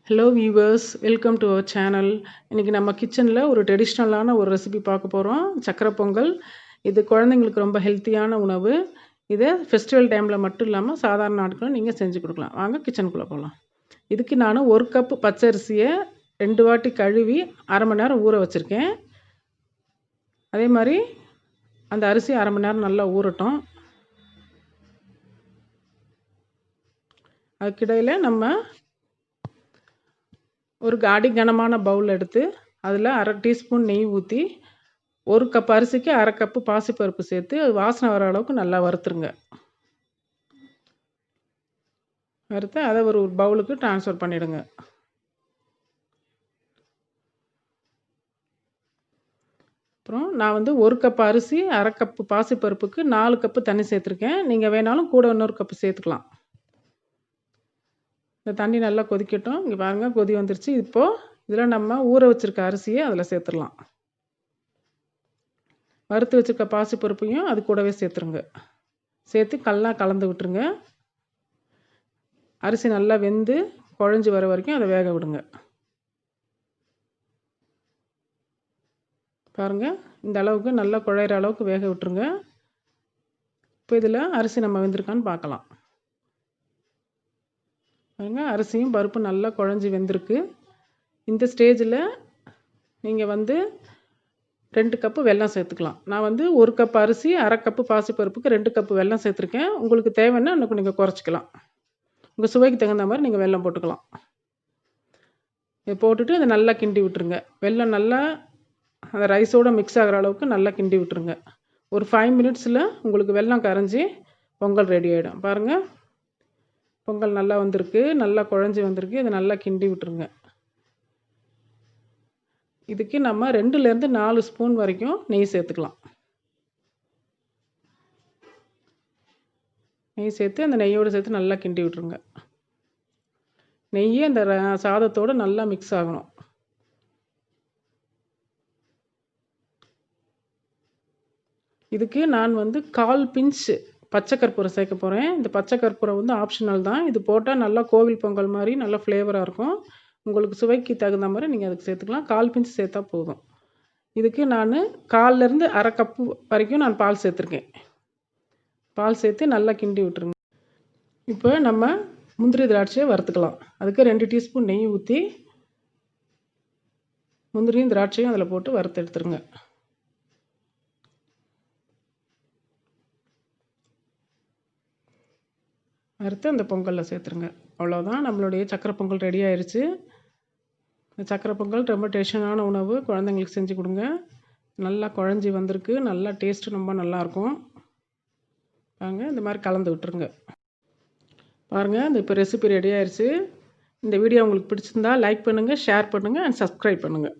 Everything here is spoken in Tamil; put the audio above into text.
Hello viewers, welcome to our channel. இன்றைக்கி நம்ம கிச்சனில் ஒரு ட்ரெடிஷ்னலான ஒரு ரெசிபி பார்க்க போகிறோம். சக்கரை பொங்கல். இது குழந்தைங்களுக்கு ரொம்ப ஹெல்த்தியான உணவு. இதை ஃபெஸ்டிவல் டைமில் மட்டும் இல்லாமல் சாதாரண நாட்களும் நீங்கள் செஞ்சு கொடுக்கலாம். வாங்க கிச்சனுக்குள்ளே போகலாம். இதுக்கு நான் 1 கப்பு பச்சரிசியை 2 வாட்டி கழுவி அரை மணி நேரம் ஊற வச்சுருக்கேன். அதே மாதிரி அந்த அரிசி அரை மணி நேரம் நல்லா ஊறட்டும். அதுக்கிடையில் நம்ம ஒரு கனமான பவுல் எடுத்து அதில் அரை டீஸ்பூன் நெய் ஊற்றி 1 கப் அரிசிக்கு அரை கப்பு பாசிப்பருப்பு சேர்த்து அது வாசனை வர அளவுக்கு நல்லா வறுத்துருங்க. வறுத்து அதை ஒரு பவுலுக்கு ட்ரான்ஸ்ஃபர் பண்ணிவிடுங்க. அப்புறம் நான் 1 கப் அரிசி அரை கப்பு பாசிப்பருப்புக்கு 4 கப்பு தண்ணி சேர்த்துருக்கேன். நீங்கள் வேணாலும் கூட இன்னொரு கப்பு சேர்த்துக்கலாம். இந்த தண்ணி நல்லா கொதிக்கட்டும். இங்கே பாருங்கள், கொதி வந்துருச்சு. இப்போது இதில் நம்ம ஊற வச்சுருக்க அரிசியை அதில் சேர்த்துடலாம். வறுத்து வச்சுருக்க பாசிப்பருப்பையும் அது கூடவே சேர்த்துருங்க. சேர்த்து கலந்து விட்டுருங்க. அரிசி நல்லா வெந்து குழஞ்சி வர வரைக்கும் அதை வேக விடுங்க. பாருங்கள், இந்த அளவுக்கு நல்லா குழையிற அளவுக்கு வேக விட்டுருங்க. இப்போ இதில் அரிசி நம்ம வெந்திருக்கான்னு பார்க்கலாம். பாருங்கள், அரிசியும் பருப்பு நல்லா குழஞ்சி வெந்திருக்கு. இந்த ஸ்டேஜில் நீங்கள் 2 கப்பு வெல்லம் சேர்த்துக்கலாம். நான் 1 கப் அரிசி அரை கப்பு பாசிப்பருப்புக்கு 2 கப்பு வெல்லம் சேர்த்துருக்கேன். உங்களுக்கு தேவைன்னா இன்னும் நீங்கள் குறைச்சிக்கலாம். உங்கள் சுவைக்கு தகுந்த மாதிரி நீங்கள் வெல்லம் போட்டுக்கலாம். இதை போட்டுட்டு அதை நல்லா கிண்டி விட்டுருங்க. வெல்லம் நல்லா அந்த ரைஸோடு மிக்ஸ் ஆகிற அளவுக்கு நல்லா கிண்டி விட்டுருங்க. ஒரு 5 மினிட்ஸில் உங்களுக்கு வெல்லம் கரைஞ்சி பொங்கல் ரெடி ஆகிடும். பாருங்கள், பொங்கல் நல்லா வந்திருக்கு, நல்லா குழஞ்சி வந்திருக்கு. இதை நல்லா கிண்டி விட்டுருங்க. இதுக்கு நம்ம 2லேருந்து 4 ஸ்பூன் வரைக்கும் நெய் சேர்த்துக்கலாம். நெய் சேர்த்து அந்த நெய்யோடு சேர்த்து நல்லா கிண்டி விட்டுருங்க. நெய் அந்த சாதத்தோடு நல்லா மிக்ஸ் ஆகணும். இதுக்கு நான் 1/4 பிஞ்ச் பச்சை கற்பூரம் சேர்க்க போகிறேன். இந்த பச்சை கற்பூரம் ஆப்ஷனல் தான். இது போட்டால் நல்லா கோவில் பொங்கல் மாதிரி நல்லா ஃப்ளேவராக இருக்கும். உங்களுக்கு சுவைக்கு தகுந்த மாதிரி நீங்கள் அதுக்கு சேர்த்துக்கலாம். 1/4 பிஞ்ச் சேர்த்தா போதும். இதுக்கு நான் 1/4லேருந்து அரை கப்பு வரைக்கும் நான் பால் சேர்த்துருக்கேன். பால் சேர்த்து நல்லா கிண்டி விட்டுருங்க. இப்போ நம்ம முந்திரி திராட்சையை வறுத்துக்கலாம். அதுக்கு 2 டீஸ்பூன் நெய் ஊற்றி முந்திரியும் திராட்சையும் அதில் போட்டு வறுத்து எடுத்துருங்க. வறுத்து அந்த பொங்கலில் சேர்த்துருங்க. அவ்வளோதான், நம்மளுடைய சக்கரை பொங்கல் ரெடி ஆயிடுச்சு. இந்த சக்கரை பொங்கல் ரொம்ப டேஸ்டான உணவு. குழந்தைங்களுக்கு செஞ்சு கொடுங்க. நல்லா குழஞ்சி வந்திருக்கு. நல்லா டேஸ்ட்டு ரொம்ப நல்லாயிருக்கும். பாருங்கள், இந்த மாதிரி கலந்து விட்டுருங்க. பாருங்கள், இந்த இப்போ ரெசிபி ரெடி ஆயிடுச்சு. இந்த வீடியோ உங்களுக்கு பிடிச்சிருந்தா லைக் பண்ணுங்கள், ஷேர் பண்ணுங்கள் அண்ட் சப்ஸ்கிரைப் பண்ணுங்கள்.